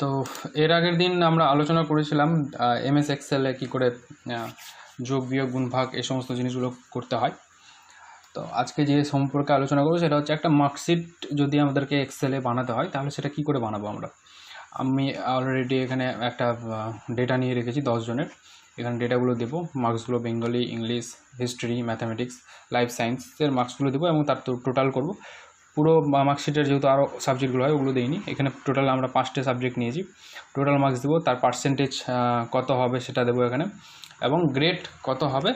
তো এর আগের দিন আমরা আলোচনা করেছিলাম এমএস এক্সেলে কী করে যোগ বিয়োগ গুণ ভাগ এই সমস্ত জিনিসগুলো করতে হয়। তো আজকে যে সম্পর্কে আলোচনা করবো সেটা হচ্ছে একটা মার্কশিট যদি আমাদেরকে এক্সেলে বানাতে হয় তাহলে সেটা কী করে বানাবো আমরা। আমি অলরেডি এখানে একটা ডেটা নিয়ে রেখেছি 10 জনের। এখানে ডেটাগুলো দেবো, মার্কসগুলো Bengali, English, history, mathematics, life সায়েন্সের মার্কসগুলো দেবো এবং তার টোটাল করব। পুরো মার্কশিটের যেহেতু আরও সাবজেক্টগুলো হয় ওগুলো দিইনি, এখানে টোটাল আমরা 5টে সাবজেক্ট নিয়েছি, টোটাল মার্কস দেবো, তার পার্সেন্টেজ কত হবে সেটা দেবো এখানে, এবং গ্রেড কত হবে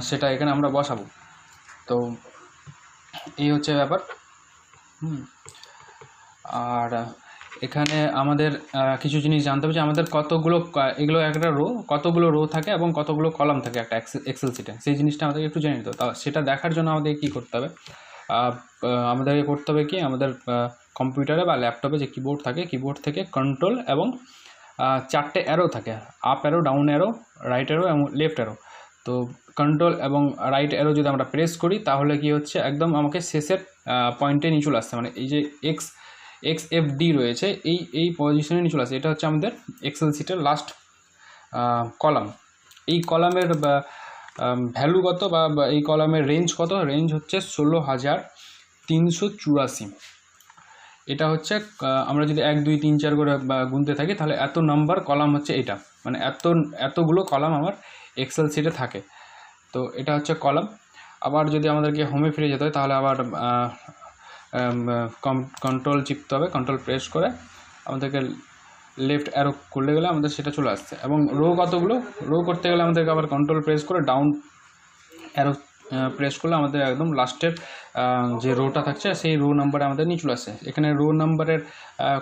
সেটা এখানে আমরা বসাবো। তো এই হচ্ছে ব্যাপার। আর এখানে আমাদের কিছু জিনিস জানতে হবে যে আমাদের কতগুলো, এগুলো একটা রো, কতগুলো রো থাকে এবং কতগুলো কলাম থাকে একটা এক্সেল শিটে, সেই জিনিসটা আমাদেরকে একটু জেনে নিতে হবে। তা সেটা দেখার জন্য আমাদের কী করতে হবে, আমাদেরকে করতে হবে কি, আমাদের কম্পিউটারে বা ল্যাপটপে যে কিবোর্ড থাকে, কিবোর্ড থেকে কন্ট্রোল এবং 4টে অ্যারো থাকে, up arrow, down arrow, right arrow এবং লেফট অ্যারো। তো কন্ট্রোল এবং রাইট অ্যারো যদি আমরা প্রেস করি তাহলে কি হচ্ছে, একদম আমাকে শেষের পয়েন্টে নিয়ে চলে আসছে, মানে এই যে XFD রয়েছে এই পজিশনে নিয়ে চলে আসছে। এটা হচ্ছে আমাদের এক্সেল শিটের লাস্ট কলাম। এই কলামের ভ্যালু কত বা এই কলামের রেঞ্জ কত, রেঞ্জ হচ্ছে 16,384। এটা হচ্ছে আমরা যদি 1 2 3 4 করে গুনতে থাকি তাহলে এত নাম্বার কলাম হচ্ছে এটা, মানে এতগুলো কলাম আমার এক্সেল শিটে থাকে। তো এটা হচ্ছে কলাম। আবার যদি আমাদেরকে হোমে ফিরে যেতে হয় তাহলে আবার কন্ট্রোল চিপতে হবে, কন্ট্রোল প্রেস করে আমাদেরকে লেফট অ্যারো করলে গেলে আমাদের সেটা চলে আসছে। এবং রো কতগুলো, রো করতে গেলে আমাদেরকে আবার কন্ট্রোল প্রেস করে ডাউন অ্যারো প্রেস করলে আমাদের একদম লাস্টের যে রোটা থাকছে সেই রো নাম্বারে আমাদের নিয়ে চলে আসছে। এখানে রো নাম্বারের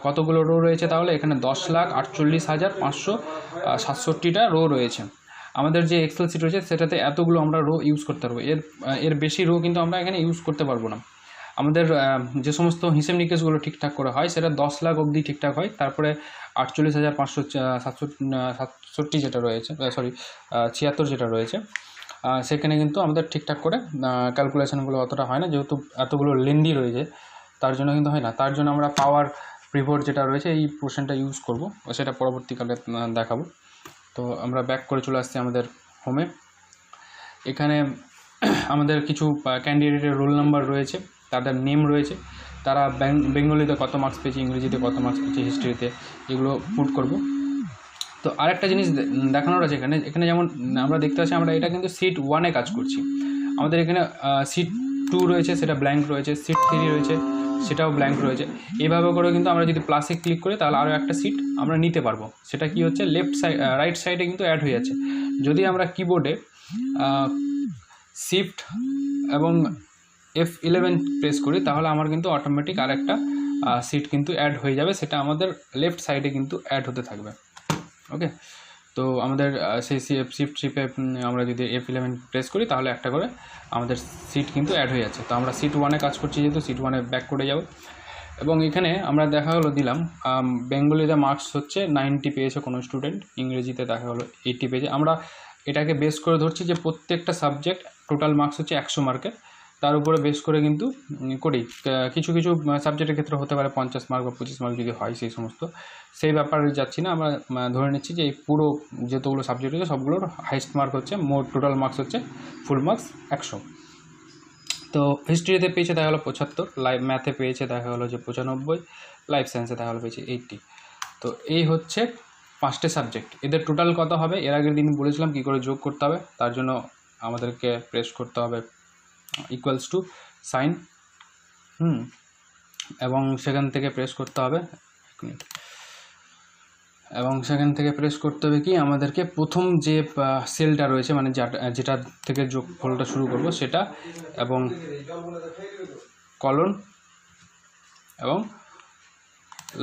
কতগুলো রো রয়েছে, তাহলে এখানে 10,48,567টা রো রয়েছে। আমাদের যে এক্সেল শিট রয়েছে সেটাতে এতগুলো আমরা রো ইউজ করতে পারবো, এর বেশি রো কিন্তু আমরা এখানে ইউজ করতে পারবো না। আমাদের যে সমস্ত হিসেব নিকেশগুলো ঠিকঠাক করে হয় সেটা 10 লাখ অবধি ঠিকঠাক হয়, তারপরে 48,567 যেটা রয়েছে, 76 যেটা রয়েছে, সেখানে কিন্তু আমাদের ঠিকঠাক করে ক্যালকুলেশনগুলো অতটা হয় না, যেহেতু এতগুলো লেন্দি রয়েছে তার জন্য কিন্তু হয় না। তার জন্য আমরা পাওয়ার পিভট যেটা রয়েছে এই পোর্শনটা ইউজ করব, সেটা পরবর্তীকালে দেখাবো। তো আমরা ব্যাক করে চলে আসছি আমাদের হোমে। এখানে আমাদের কিছু ক্যান্ডিডেটের রোল নাম্বার রয়েছে, তাদের নেম রয়েছে, তারা বেঙ্গলিতে কত মার্কস পেয়েছে, ইংরেজিতে কত মার্কস পেয়েছে, হিস্ট্রিতে, এগুলো পুট করব। তো আরেকটা জিনিস দেখানোর আছে এখানে যেমন আমরা দেখতে পাচ্ছি আমরা এটা কিন্তু সিট 1-এ কাজ করছি। আমাদের এখানে সিট 2 রয়েছে, সেটা ব্ল্যাঙ্ক রয়েছে, সিট 3 রয়েছে, সেটাও ব্ল্যাঙ্ক রয়েছে। এইভাবে করে কিন্তু আমরা যদি প্লাসে ক্লিক করি তাহলে আরও একটা সিট আমরা নিতে পারবো। সেটা কি হচ্ছে, রাইট সাইডে কিন্তু অ্যাড হয়ে যাচ্ছে। যদি আমরা কিবোর্ডে শিফট এবং F11 প্রেস করি তাহলে আমার কিন্তু অটোমেটিক আরেকটা সিট কিন্তু অ্যাড হয়ে যাবে, সেটা আমাদের লেফট সাইডে কিন্তু অ্যাড হতে থাকবে। ওকে, তো আমাদের সেই শিফট শিপে আমরা যদি F11 প্রেস করি তাহলে একটা করে আমাদের সিট কিন্তু অ্যাড হয়ে যাচ্ছে। তো আমরা সিট 1-এ কাজ করছি, যেহেতু সিট 1-এ ব্যাক করে যাব। এবং এখানে আমরা দেখা হলো দিলাম বেঙ্গলিতে মার্কস হচ্ছে 90 পেয়েছে কোনো স্টুডেন্ট, ইংরেজিতে দেখা হলো 80 পেয়েছে। আমরা এটাকে বেস করে ধরছি যে প্রত্যেকটা সাবজেক্ট টোটাল মার্কস হচ্ছে 100 মার্কের, তার উপরে বেস করে কিন্তু করি। কিছু সাবজেক্টের ক্ষেত্রে হতে পারে 50 মার্ক বা 25 মার্ক যদি হয়, সেই ব্যাপারে যাচ্ছি না। আমরা ধরে নিচ্ছি যে এই পুরো যতগুলো সাবজেক্ট রয়েছে সবগুলোর হাইস্ট মার্ক হচ্ছে, মোট টোটাল মার্কস হচ্ছে ফুল মার্কস 100। তো হিস্ট্রিতে পেয়েছে দেখা হলো 75, ম্যাথে পেয়েছে দেখা হলো যে 95, লাইফ সায়েন্সে দেখা হলো পেয়েছে 80। তো এই হচ্ছে 5টে সাবজেক্ট, এদের টোটাল কত হবে এর আগের দিন বলেছিলাম কী করে যোগ করতে হবে। তার জন্য আমাদেরকে প্রেস করতে হবে ইকুয়ালস টু সাইন, এবং সেখান থেকে প্রেস করতে হবে কি আমাদেরকে প্রথম যে সেলটা রয়েছে, মানে যেটা থেকে যোগফলটা শুরু করব সেটা, এবং কলন এবং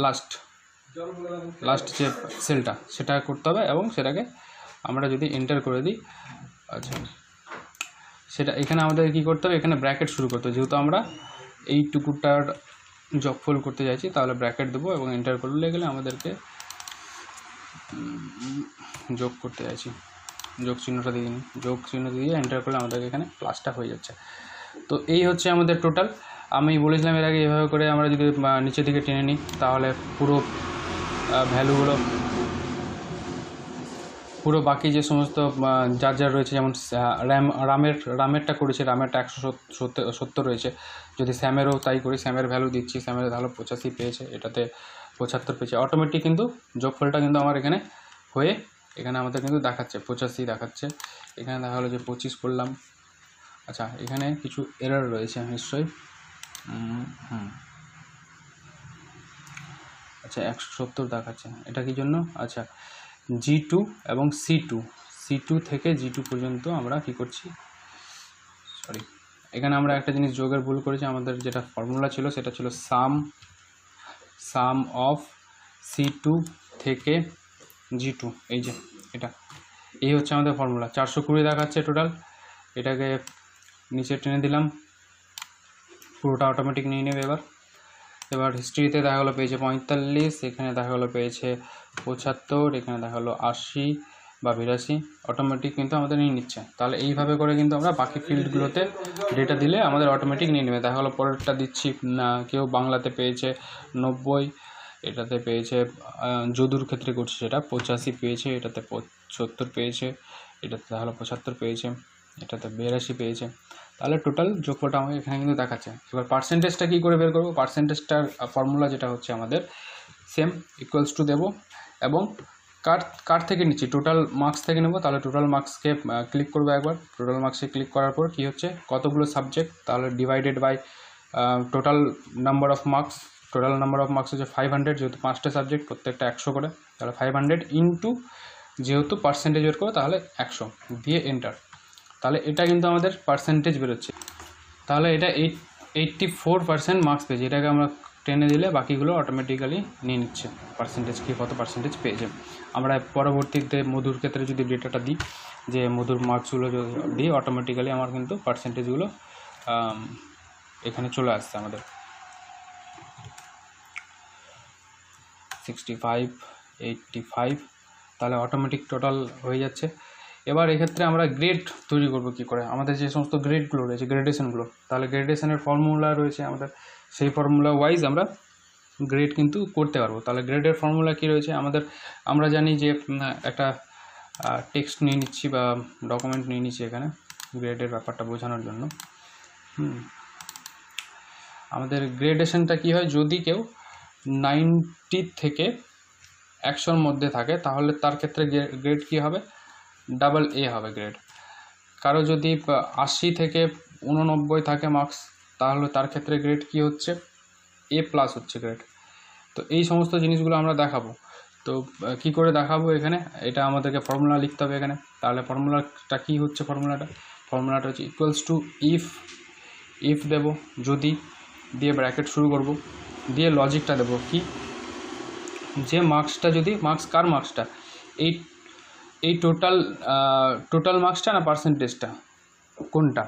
লাস্ট যে সেলটা সেটা করতে হবে, এবং সেটাকে আমরা যদি এন্টার করে দিই, আচ্ছা সেটা এখানে আমাদের কি করতে হবে, এখানে ব্র্যাকেট শুরু করতে হবে। যেহেতু আমরা এইটুকুটার যোগফল করতে চাইছি তাহলে ব্র্যাকেট দেবো, এবং এন্টার করলে গেলে আমাদেরকে যোগ করতে চাইছি, যোগ চিহ্নটা দিয়ে এন্টার করলে আমাদেরকে এখানে প্লাসটা হয়ে যাচ্ছে। তো এই হচ্ছে আমাদের টোটাল। আমি বলেছিলাম এর আগে এভাবে করে আমরা যদি নিচের দিকে টেনে নিই তাহলে পুরো ভ্যালুগুলো পুরো বাকি যে সমস্ত যার যার রয়েছে, যেমন রামেরটা করেছে, রামেরটা 170 রয়েছে। যদি স্যামেরও তাই করি, স্যামের ভ্যালু দিচ্ছি, স্যামের ভ্যালু 85 পেয়েছে, এটাতে 75 পেয়েছে। অটোমেটিক কিন্তু যোগফলটা কিন্তু আমার এখানে হয়ে এখানে আমাদের কিন্তু দেখাচ্ছে 85 দেখাচ্ছে। এখানে দেখা হলো যে 25 করলাম। আচ্ছা, এখানে কিছু এরর রয়েছে নিশ্চয়ই। আচ্ছা, 170 দেখাচ্ছে, এটা কি জন্য? আচ্ছা, G2 এবং C2 থেকে G2 পর্যন্ত আমরা কি করছি, সরি, এখানে আমরা একটা জিনিস যোগের ভুল করেছি। আমাদের যেটা ফর্মুলা ছিল সেটা ছিল সাম অফ C2 থেকে G2, এই যে এটা, এই হচ্ছে আমাদের ফর্মুলা। 420 দেখাচ্ছে টোটাল, এটাকে নিচে টেনে দিলাম, পুরোটা অটোমেটিক নিয়ে নেবে। এবার হিস্ট্রিতে দেখা হলো পেয়েছে 45, এখানে দেখা হলো পেয়েছে 75, এখানে দেখা হলো 80 বা 82, অটোমেটিক কিন্তু আমাদের নিয়ে নিচ্ছে। তাহলে এইভাবে করে কিন্তু আমরা বাকি ফিল্ডগুলোতে ডেটা দিলে আমাদের অটোমেটিক নিয়ে নেবে। দেখা হলো পরেরটা দিচ্ছি, কেউ বাংলাতে পেয়েছে 90, এটাতে পেয়েছে যদুর ক্ষেত্রে করছি সেটা 85 পেয়েছে, এটাতে 70 পেয়েছে, এটাতে দেখা হলো 75 পেয়েছে, এটাতে 82 পেয়েছে। তাহলে টোটাল যোগফলটা আমাকে এখানে কিন্তু দেখাচ্ছে। এবার পার্সেন্টেজটা কী করে বের করবো? পার্সেন্টেজটার ফর্মুলা যেটা হচ্ছে আমাদের সেম, ইকুয়ালস টু দেবো এবং কার থেকে নিচ্ছি, টোটাল মার্কস থেকে নেব। তাহলে টোটাল মার্কসকে ক্লিক করবো একবার, টোটাল মার্কসে ক্লিক করার পর কী হচ্ছে, কতগুলো সাবজেক্ট, তাহলে divided by total number of marks. Total number of marks হচ্ছে 500, যেহেতু 5টা সাবজেক্ট, প্রত্যেকটা 100 করে, তাহলে 500 ইন্টু যেহেতু পার্সেন্টেজ বের করো তাহলে 100 দিয়ে এন্টার। তাহলে এটা কিন্তু আমাদের পার্সেন্টেজ বেরোচ্ছে। তাহলে এটা 84% মার্কস পেয়েছে। এটাকে আমরা টেনে দিলে বাকিগুলো অটোমেটিক্যালি নিয়ে নিচ্ছে পার্সেন্টেজ, কি কত পার্সেন্টেজ পেয়েছে। আমরা পরবর্তীতে মধুর ক্ষেত্রে যদি ডেটাটা দিই, যে মধুর মার্কসগুলো যদি দিই, অটোমেটিক্যালি আমার কিন্তু পার্সেন্টেজগুলো এখানে চলে আসছে আমাদের 65, 85, তাহলে অটোমেটিক টোটাল হয়ে যাচ্ছে। এবার এক্ষেত্রে আমরা গ্রেড তৈরি করব কী করে, আমাদের যে সমস্ত গ্রেডগুলো রয়েছে, গ্রেডেশনগুলো, তাহলে গ্রেডেশনের ফর্মুলা রয়েছে আমাদের, সেই ফর্মুলা ওয়াইজ আমরা গ্রেড কিন্তু করতে পারবো। তাহলে গ্রেডের ফর্মুলা কী রয়েছে আমাদের, আমরা জানি যে একটা টেক্সট নিয়ে নিচ্ছি বা ডকুমেন্ট নিয়ে নিচ্ছি এখানে গ্রেডের ব্যাপারটা বোঝানোর জন্য। আমাদের গ্রেডেশনটা কী হয়, যদি কেউ 90 থেকে 100-র মধ্যে থাকে তাহলে তার ক্ষেত্রে গ্রেড কী হবে, AA হবে গ্রেড। কারো যদি 80 থেকে 89 থাকে মার্কস, তাহলে তার ক্ষেত্রে গ্রেড কী হচ্ছে, A+ হচ্ছে গ্রেড। তো এই সমস্ত জিনিসগুলো আমরা দেখাবো। তো কি করে দেখাবো এখানে, এটা আমাদেরকে ফর্মুলা লিখতে হবে এখানে। তাহলে ফর্মুলাটা কী হচ্ছে, ফর্মুলাটা হচ্ছে ইকুয়ালস টু ইফ দেব, যদি দিয়ে ব্র্যাকেট শুরু করব, দিয়ে লজিকটা দেবো কি, যে মার্কসটা যদি কার মার্কসটা, এই টোটাল মার্কসটা না পার্সেন্টেজটা, কোনটা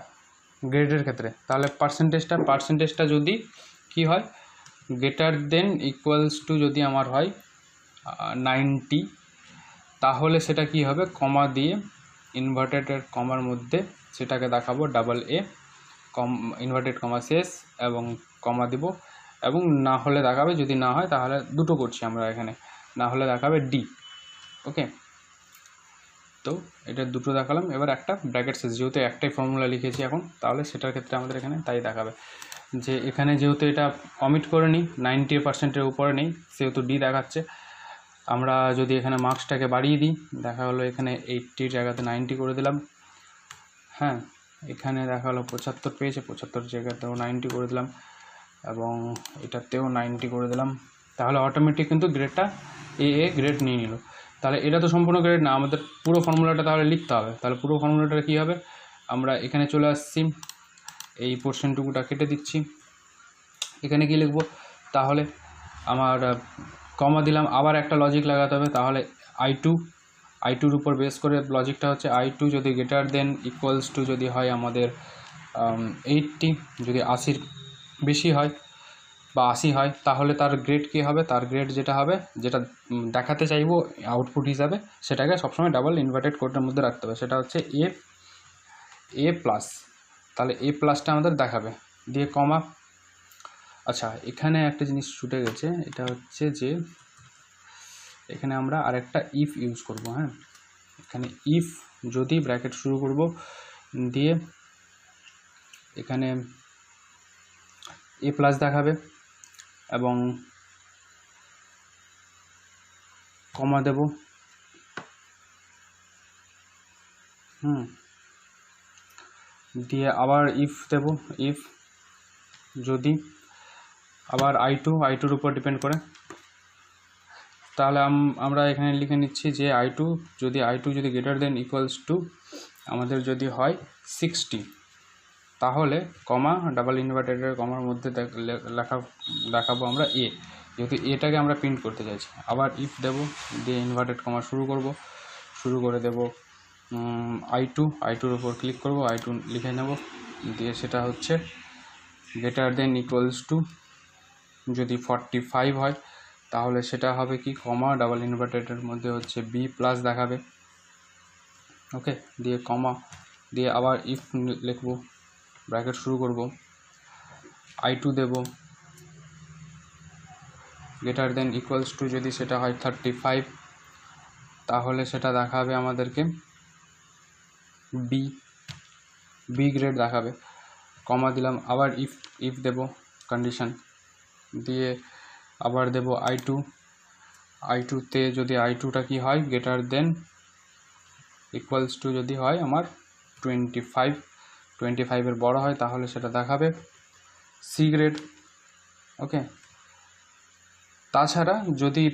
গ্রেডের ক্ষেত্রে, তাহলে পার্সেন্টেজটা যদি কি হয়, গ্রেটার দেন ইকুয়ালস টু যদি আমার হয় 90, তাহলে সেটা কি হবে, কমা দিয়ে ইনভার্টেডের কমার মধ্যে সেটাকে দেখাবো AA, ইনভার্টেড কমা শেষ এবং কমা দিব, এবং না হলে দেখাবে, যদি না হয় তাহলে দুটো করছি আমরা এখানে, না হলে দেখাবে D। ওকে, তো এটা দুটো দেখালাম। এবার একটা ব্র্যাকেট শেষ, যেহেতু একটাই ফর্মুলা লিখেছি এখন, তাহলে সেটার ক্ষেত্রে আমাদের এখানে তাই দেখাবে যে এখানে যেহেতু এটা কমিট করে নিই, 90%-এর উপরে নেই, সেহেতু D দেখাচ্ছে। আমরা যদি এখানে মার্কসটাকে বাড়িয়ে দিই, দেখা হলো এখানে 80-র জায়গাতে 90 করে দিলাম। হ্যাঁ, এখানে দেখা হলো 75 পেয়েছে, 75 জায়গাতেও 90 করে দিলাম, এবং এটাতেও 90 করে দিলাম। তাহলে অটোমেটিক কিন্তু গ্রেডটা AA গ্রেড নিয়ে নিল। তাহলে এটা তো সম্পূর্ণ গ্রেড না, আমাদের পুরো ফর্মুলাটা তাহলে লিখতে হবে। তাহলে পুরো ফর্মুলাটা কী হবে, আমরা এখানে চলে আসছি, এই পোর্শনটুকুটা কেটে দিচ্ছি, এখানে কি লিখব, তাহলে আমার কমা দিলাম, আবার একটা লজিক লাগাতে হবে। তাহলে I2-র উপর বেস করে লজিকটা হচ্ছে I2 যদি গ্রেটার দেন ইকুয়ালস টু যদি হয় আমাদের 80, যদি 80-র বেশি হয় বা 80 হয়, তাহলে তার গ্রেড কী হবে, তার গ্রেড যেটা হবে, যেটা দেখাতে চাইবো আউটপুট হিসাবে, সেটাকে সবসময় ডাবল ইনভার্টেড কোটের মধ্যে রাখতে হবে, সেটা হচ্ছে A+। তাহলে A+টা আমাদের দেখাবে, দিয়ে কমা। আচ্ছা, এখানে একটা জিনিস ছুটে গেছে, এটা হচ্ছে যে এখানে আমরা আরেকটা ইফ ইউজ করব। হ্যাঁ, এখানে ইফ যদি ব্র্যাকেট শুরু করব দিয়ে এখানে এ প্লাস দেখাবে এবং কমা দেব, দিয়ে আবার ইফ দেব, ইফ যদি আবার আই2 উপর ডিপেন্ড করে, তাহলে আমরা এখানে লিখে নিচ্ছি যে আই2 যদি গ্রেটার দেন ইকুয়ালস টু আমাদের যদি হয় 60, তাহলে কমা ডাবল ইনভার্টেডের কমার মধ্যে দেখাবো আমরা এ, যেহেতু এটাকে আমরা প্রিন্ট করতে চাইছি। আবার ইফ দেব, দিয়ে ইনভার্টেড কমা শুরু করে দেব আই2 উপর ক্লিক করব, আই2 লিখে নেব, দিয়ে সেটা হচ্ছে গ্রেটার দেন ইকুয়ালস টু যদি 45 হয় তাহলে সেটা হবে কি কমা ডাবল ইনভার্টেডের মধ্যে হচ্ছে বি প্লাস দেখাবে। ওকে, দিয়ে কমা দিয়ে আবার ইফ লিখব, ব্র্যাকেট শুরু করব, আই2 দেব, গ্রেটার দেন ইকুয়ালস টু যদি সেটা হয় 35 তাহলে সেটা দেখাবে আমাদেরকে বি গ্রেড দেখাবে। কমা দিলাম, আবার ইফ দেব কন্ডিশন, দিয়ে আবার দেব আই2তে যদি আই2টা কি হয় গ্রেটার দেন ইকুয়ালস টু যদি হয় আমার 25 বড় হয় তাহলে সেটা দেখাবে সি গ্রেড। ওকে, তাছাড়া যদি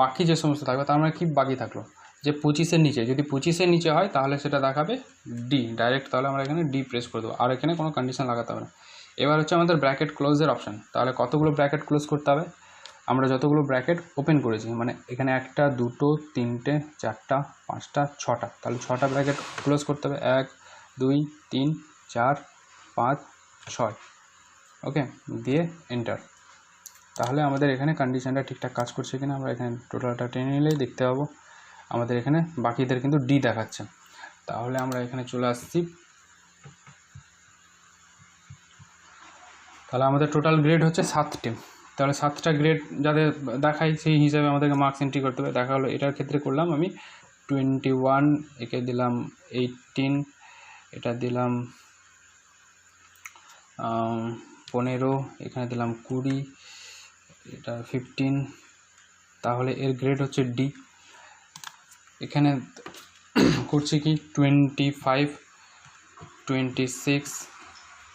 বাকি যে সমস্ত থাকবে তার মানে কি বাকি থাকলো যে 25-এর নিচে, যদি 25-এর নিচে হয় তাহলে সেটা দেখাবে ডি ডাইরেক্ট, তাহলে আমরা এখানে ডি প্রেস করে দেবো, আর এখানে কোনো কন্ডিশন লাগাতে হবে না। এবার হচ্ছে আমাদের ব্র্যাকেট ক্লোজের অপশান। তাহলে কতগুলো ব্র্যাকেট ক্লোজ করতে হবে, আমরা যতগুলো ব্র্যাকেট ওপেন করেছি, মানে এখানে 1 2 3 4 5 6টা, তাহলে 6টা ব্র্যাকেট ক্লোজ করতে হবে, 1 2 3 4 5 6। ওকে, দিয়ে এন্টার। তাহলে আমাদের এখানে কন্ডিশনটা ঠিকঠাক কাজ করছে কিনা আমরা এখানে টোটালটা টেনে নিলেই দেখতে পাবো আমাদের এখানে বাকিদের কিন্তু ডি দেখাচ্ছে। তাহলে আমরা এখানে চলে আসছি, তাহলে আমাদের টোটাল গ্রেড হচ্ছে 7টি। তাহলে 7টা গ্রেড যাদের দেখাই সেই হিসাবে আমাদেরকে মার্কস এন্ট্রি করতে হবে। দেখা হলো এটার ক্ষেত্রে করলাম আমি 21, একে দিলাম 18, এটা দিলাম 15, এখানে দিলাম 20, এটা 15, তাহলে এর গ্রেড হচ্ছে ডি। এখানে করছি কি 25, 26,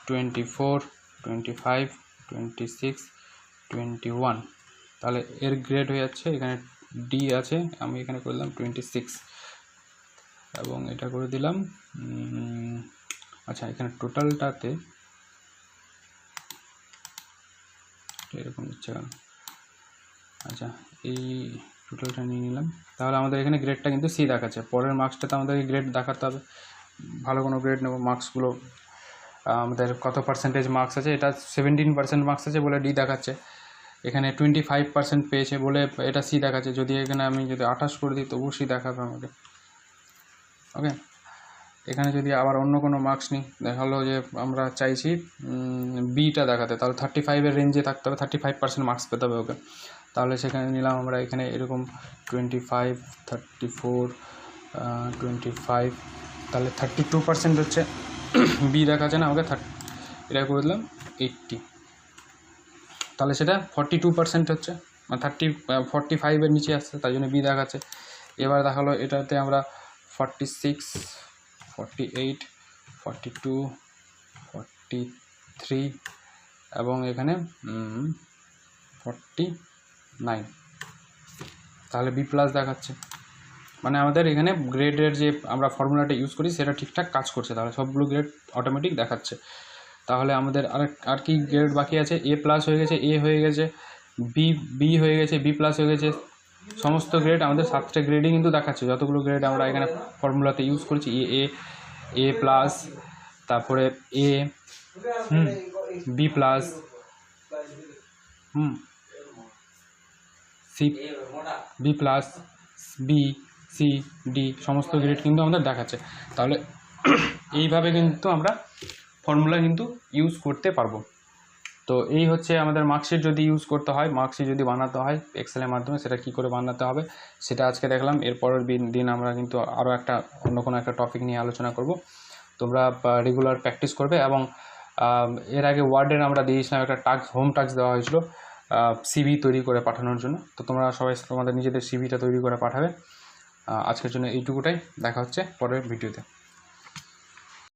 24, 25, 26, 21, তাহলে এর গ্রেড হয়ে যাচ্ছে এখানে ডি আছে, আমি এখানে করলাম 26 এবং এটা করে দিলাম। আচ্ছা, এখানে টোটালটাতে এরকম হচ্ছে কেন, আচ্ছা এই টোটালটা নিয়ে নিলাম। তাহলে আমাদের এখানে গ্রেডটা কিন্তু সি দেখাচ্ছে। পরের মার্কসটাতে আমাদেরকে গ্রেড দেখাতে হবে, ভালো কোনো গ্রেড নেব। মার্কসগুলো আমাদের কত পার্সেন্টেজ মার্কস আছে, এটা 17% মার্কস আছে বলে ডি দেখাচ্ছে। এখানে 25% পেয়েছে বলে এটা সি দেখাচ্ছে। যদি এখানে আমি যদি 28 করে দিই তবুও সি দেখাবে আমাকে। ওকে, এখানে যদি আবার অন্য কোনো মার্কস নিই, দেখা হলো যে আমরা চাইছি বিটা দেখাতে, তাহলে 35-এর রেঞ্জে থাকতে হবে, 35% মার্কস পেতে হবে ওকে। তাহলে সেখানে নিলাম আমরা এখানে এরকম 25, 34, 25, তাহলে 32% হচ্ছে বি দেখাচ্ছে না আমাকে, এটা করে দিলাম 80, তাহলে সেটা 42% হচ্ছে, 45-এর নিচে আসছে, তাই জন্য বি দেখাচ্ছে। এবার দেখালো এটাতে আমরা 46, 48, 42, 43 এবং এখানে 49, তাহলে বি প্লাস দেখাচ্ছে। মানে আমাদের এখানে গ্রেডের যে আমরা ফর্মুলাটা ইউজ করি সেটা ঠিকঠাক কাজ করছে, তাহলে সবগুলো গ্রেড অটোমেটিক দেখাচ্ছে। তাহলে আমাদের আর কি গ্রেড বাকি আছে, এ প্লাস হয়ে গেছে, এ হয়ে গেছে, বি হয়ে গেছে, বি প্লাস হয়ে গেছে, সমস্ত গ্রেড আমাদের 7টা গ্রেডই কিন্তু দেখাচ্ছে। যতগুলো গ্রেড আমরা এখানে ফর্মুলাতে ইউজ করেছি, এ প্লাস, তারপরে A, B plus, C, B plus, B, C, D, সমস্ত গ্রেড কিন্তু আমাদের দেখাচ্ছে। তাহলে এইভাবে কিন্তু আমরা ফর্মুলা কিন্তু ইউজ করতে পারবো। তো এই হচ্ছে আমাদের মার্কশিট যদি ইউজ করতে হয়, মার্কশিট যদি বানাতে হয় এক্সেলের মাধ্যমে, সেটা কী করে বানাতে হবে সেটা আজকে দেখলাম। এরপরের দিন আমরা কিন্তু আরও একটা অন্য কোনো একটা টপিক নিয়ে আলোচনা করব। তোমরা রেগুলার প্র্যাকটিস করবে। এবং এর আগে ওয়ার্ডের আমরা দিয়েছিলাম একটা টাস্ক, হোম টাস্ক দেওয়া হয়েছিল সিভি তৈরি করে পাঠানোর জন্য। তো তোমরা সবাই তোমাদের নিজেদের সিভিটা তৈরি করে পাঠাবে। আজকের জন্য এইটুকুটাই, দেখা হচ্ছে পরের ভিডিওতে।